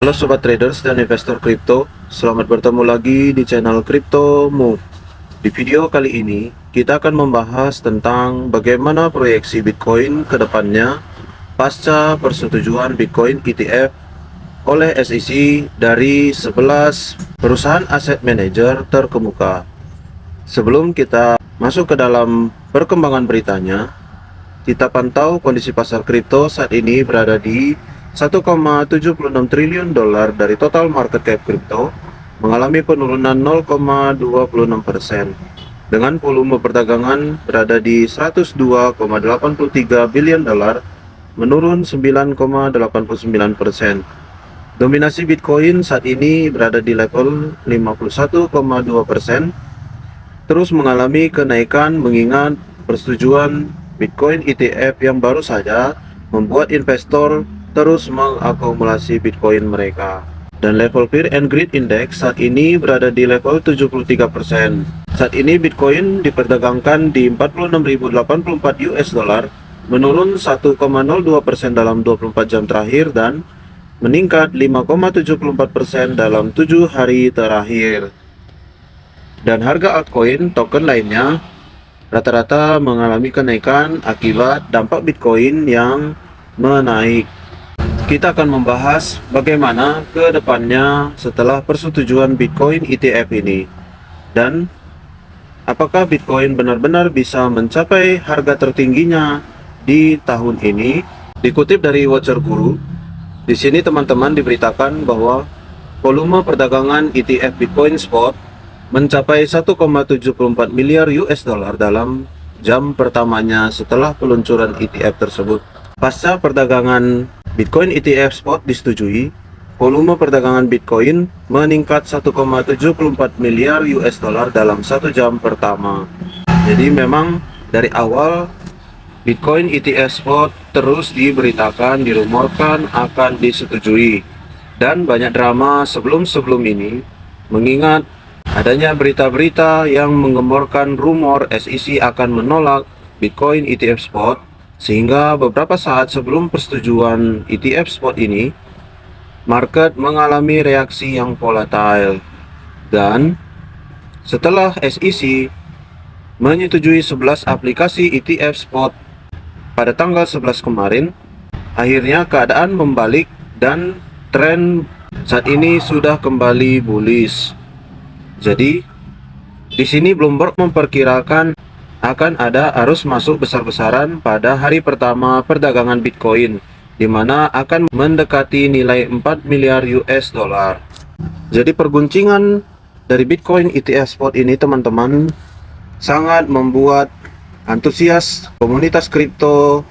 Halo sobat traders dan investor kripto, selamat bertemu lagi di channel Crypto Move. Di video kali ini, kita akan membahas tentang bagaimana proyeksi Bitcoin ke depannya pasca persetujuan Bitcoin ETF oleh SEC dari 11 perusahaan aset manager terkemuka. Sebelum kita masuk ke dalam perkembangan beritanya, kita pantau kondisi pasar kripto saat ini berada di 1,76 triliun dolar dari total market cap kripto, mengalami penurunan 0,26% dengan volume perdagangan berada di 102,83 billion dolar, menurun 9,89%. Dominasi Bitcoin saat ini berada di level 51,2%, terus mengalami kenaikan mengingat persetujuan Bitcoin ETF yang baru saja membuat investor terus mengakumulasi Bitcoin mereka. Dan level Fear and Greed Index saat ini berada di level 73%. Saat ini Bitcoin diperdagangkan di 46.084 US dollar, menurun 1,02% dalam 24 jam terakhir dan meningkat 5,74% dalam 7 hari terakhir. Dan harga altcoin token lainnya rata-rata mengalami kenaikan akibat dampak Bitcoin yang menaik. Kita akan membahas bagaimana ke depannya setelah persetujuan Bitcoin ETF ini, dan apakah Bitcoin benar-benar bisa mencapai harga tertingginya di tahun ini. Dikutip dari Watcher Guru, di sini teman-teman diberitakan bahwa volume perdagangan ETF Bitcoin Spot mencapai 1,74 miliar US dollar dalam jam pertamanya setelah peluncuran ETF tersebut. Pasca perdagangan Bitcoin ETF Spot disetujui, volume perdagangan Bitcoin meningkat 1,74 miliar US dollar dalam 1 jam pertama. Jadi memang dari awal Bitcoin ETF Spot terus diberitakan, dirumorkan akan disetujui, dan banyak drama sebelum ini mengingat adanya berita-berita yang menggemborkan rumor SEC akan menolak Bitcoin ETF Spot, sehingga beberapa saat sebelum persetujuan ETF Spot ini, market mengalami reaksi yang volatile. Dan setelah SEC menyetujui 11 aplikasi ETF Spot pada tanggal 11 kemarin, akhirnya keadaan membalik dan tren saat ini sudah kembali bullish. Jadi, di sini Bloomberg memperkirakan akan ada arus masuk besar-besaran pada hari pertama perdagangan Bitcoin, di mana akan mendekati nilai 4 miliar US dollar. Jadi perguncingan dari Bitcoin ETF Spot ini teman-teman sangat membuat antusias komunitas kripto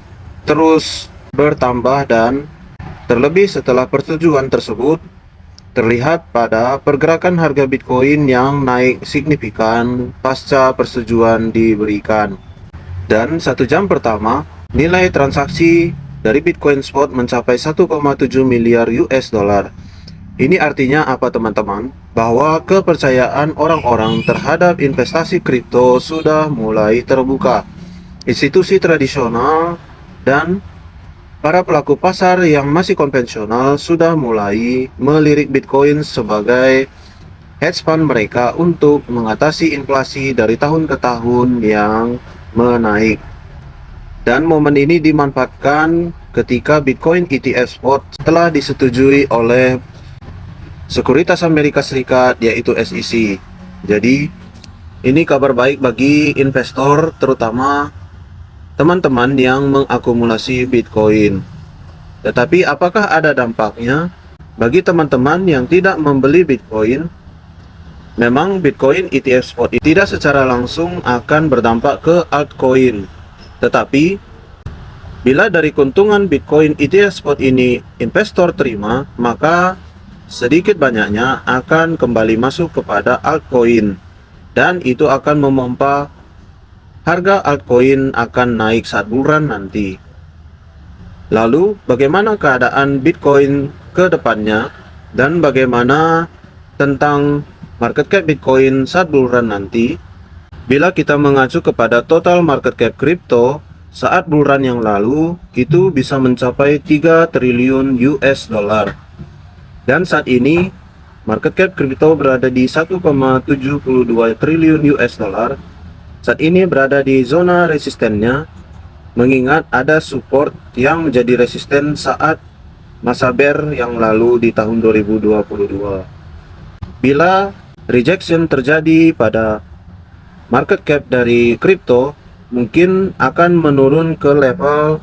terus bertambah, dan terlebih setelah persetujuan tersebut terlihat pada pergerakan harga Bitcoin yang naik signifikan pasca persetujuan diberikan. Dan 1 jam pertama, nilai transaksi dari Bitcoin Spot mencapai 1,7 miliar US dollar. Ini artinya apa teman-teman? Bahwa kepercayaan orang-orang terhadap investasi kripto sudah mulai terbuka. Institusi tradisional dan para pelaku pasar yang masih konvensional sudah mulai melirik Bitcoin sebagai hedge fund mereka untuk mengatasi inflasi dari tahun ke tahun yang menaik. Dan momen ini dimanfaatkan ketika Bitcoin ETF Spot telah disetujui oleh Sekuritas Amerika Serikat, yaitu SEC. Jadi ini kabar baik bagi investor, terutama teman-teman yang mengakumulasi Bitcoin. Tetapi apakah ada dampaknya bagi teman-teman yang tidak membeli Bitcoin? Memang Bitcoin ETF Spot tidak secara langsung akan berdampak ke altcoin. Tetapi bila dari keuntungan Bitcoin ETF Spot ini investor terima, maka sedikit banyaknya akan kembali masuk kepada altcoin, dan itu akan memompa harga altcoin akan naik saat bulan nanti. Lalu bagaimana keadaan Bitcoin ke depannya, dan bagaimana tentang market cap Bitcoin saat bulan nanti? Bila kita mengacu kepada total market cap kripto saat bulan yang lalu, itu bisa mencapai 3 triliun US dollar. Dan saat ini market cap kripto berada di 1,72 triliun US dollar. Saat ini berada di zona resistennya, mengingat ada support yang menjadi resisten saat masa bear yang lalu di tahun 2022. Bila rejection terjadi pada market cap dari kripto, mungkin akan menurun ke level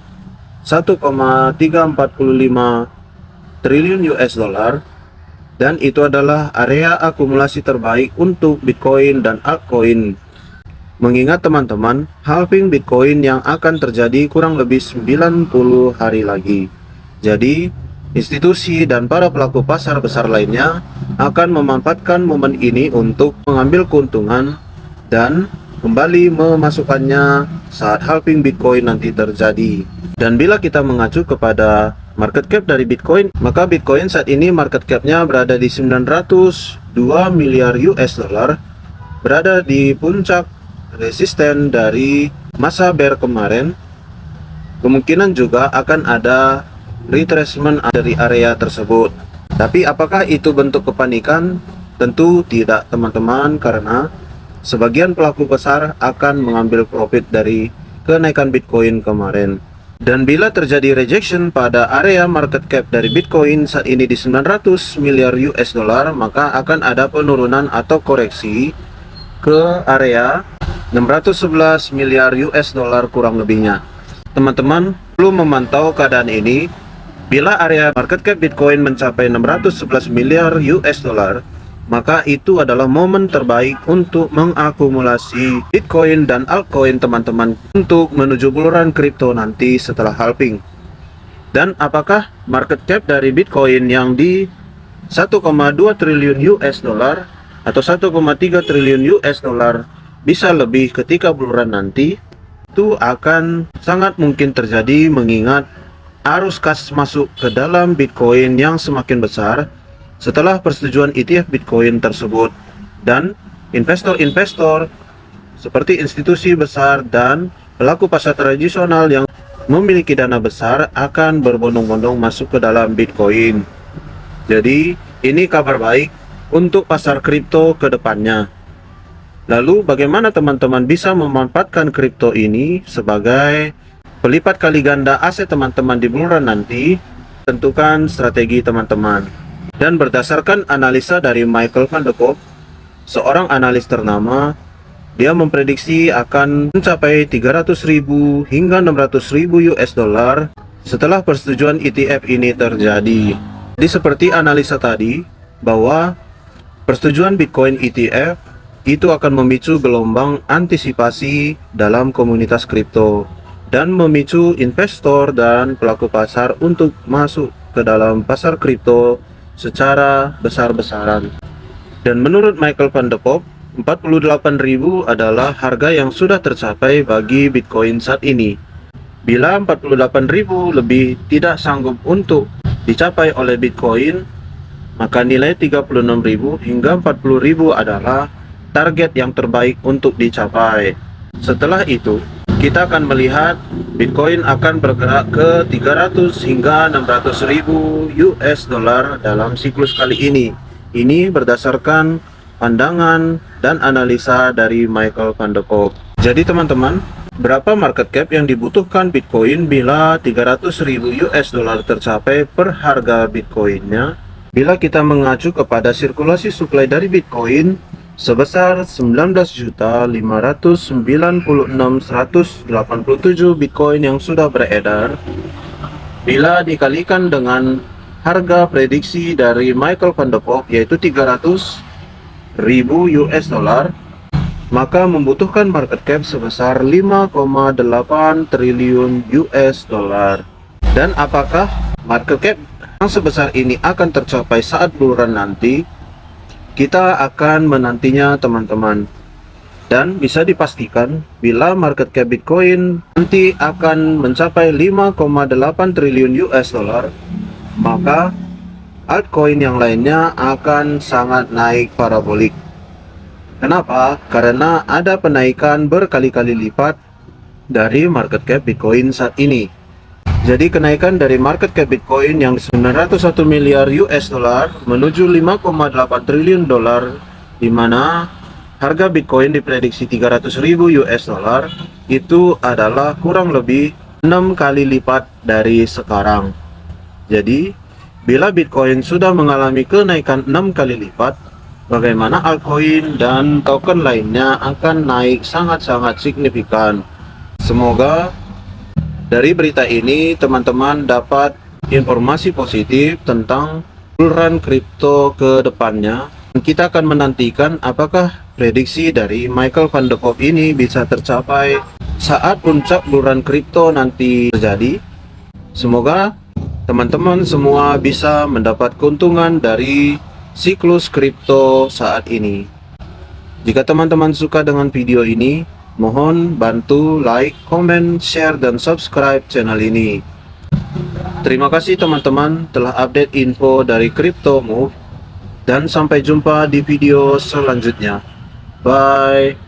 1,345 triliun US dollar, dan itu adalah area akumulasi terbaik untuk Bitcoin dan altcoin. Mengingat teman-teman, halving Bitcoin yang akan terjadi kurang lebih 90 hari lagi. Jadi, institusi dan para pelaku pasar besar lainnya akan memanfaatkan momen ini untuk mengambil keuntungan dan kembali memasukkannya saat halving Bitcoin nanti terjadi. Dan bila kita mengacu kepada market cap dari Bitcoin, maka Bitcoin saat ini market capnya berada di 902 miliar US dollar, berada di puncak resisten dari masa bear kemarin. Kemungkinan juga akan ada retracement dari area tersebut. Tapi apakah itu bentuk kepanikan? Tentu tidak, teman-teman, karena sebagian pelaku pasar akan mengambil profit dari kenaikan Bitcoin kemarin. Dan bila terjadi rejection pada area market cap dari Bitcoin saat ini di 900 miliar US dollar, maka akan ada penurunan atau koreksi ke area 611 miliar US dollar kurang lebihnya. Teman-teman perlu memantau keadaan ini. Bila area market cap Bitcoin mencapai 611 miliar US dollar, maka itu adalah momen terbaik untuk mengakumulasi Bitcoin dan altcoin teman-teman untuk menuju buluran kripto nanti setelah halving. Dan apakah market cap dari Bitcoin yang di 1,2 triliun US dollar atau 1,3 triliun US dollar bisa lebih ketika buluran nanti? Itu akan sangat mungkin terjadi mengingat arus kas masuk ke dalam Bitcoin yang semakin besar setelah persetujuan ETF Bitcoin tersebut, dan investor-investor seperti institusi besar dan pelaku pasar tradisional yang memiliki dana besar akan berbondong-bondong masuk ke dalam Bitcoin. Jadi ini kabar baik untuk pasar kripto ke depannya. Lalu bagaimana teman-teman bisa memanfaatkan kripto ini sebagai pelipat kali ganda aset teman-teman di buluran nanti? Tentukan strategi teman-teman. Dan berdasarkan analisa dari Michael van de Poppe, seorang analis ternama, dia memprediksi akan mencapai 300.000 hingga 600.000 US dollar setelah persetujuan ETF ini terjadi. Jadi seperti analisa tadi, bahwa persetujuan Bitcoin ETF itu akan memicu gelombang antisipasi dalam komunitas kripto dan memicu investor dan pelaku pasar untuk masuk ke dalam pasar kripto secara besar-besaran. Dan menurut Michael van de Poppe, 48.000 adalah harga yang sudah tercapai bagi Bitcoin saat ini. Bila 48.000 lebih tidak sanggup untuk dicapai oleh Bitcoin, maka nilai 36.000 hingga 40.000 adalah target yang terbaik untuk dicapai. Setelah itu, kita akan melihat Bitcoin akan bergerak ke 300 hingga 600.000 US dollar dalam siklus kali ini. Ini berdasarkan pandangan dan analisa dari Michael van de Poppe. Jadi teman-teman, berapa market cap yang dibutuhkan Bitcoin bila 300.000 US dollar tercapai per harga Bitcoinnya? Bila kita mengacu kepada sirkulasi supply dari Bitcoin sebesar 19.596.187 Bitcoin yang sudah beredar, bila dikalikan dengan harga prediksi dari Michael van de Poppe yaitu 300.000 US dollar, maka membutuhkan market cap sebesar 5,8 triliun US dollar. Dan apakah market cap yang sebesar ini akan tercapai saat buluran nanti? Kita akan menantinya teman-teman. Dan bisa dipastikan bila market cap Bitcoin nanti akan mencapai 5,8 triliun US dollar, maka altcoin yang lainnya akan sangat naik parabolik. Kenapa? Karena ada penaikan berkali-kali lipat dari market cap Bitcoin saat ini. Jadi kenaikan dari market cap Bitcoin yang 901 miliar US dollar menuju 5,8 triliun dolar, di mana harga Bitcoin diprediksi 300.000 US dollar, itu adalah kurang lebih 6 kali lipat dari sekarang. Jadi, bila Bitcoin sudah mengalami kenaikan 6 kali lipat, bagaimana altcoin dan token lainnya akan naik sangat-sangat signifikan. Semoga dari berita ini teman-teman dapat informasi positif tentang bull run kripto ke depannya. Kita akan menantikan apakah prediksi dari Michael van de Poppe ini bisa tercapai saat puncak bull run kripto nanti terjadi. Semoga teman-teman semua bisa mendapat keuntungan dari siklus kripto saat ini. Jika teman-teman suka dengan video ini, mohon bantu like, komen, share, dan subscribe channel ini. Terima kasih teman-teman telah update info dari Crypto Move, dan sampai jumpa di video selanjutnya. Bye.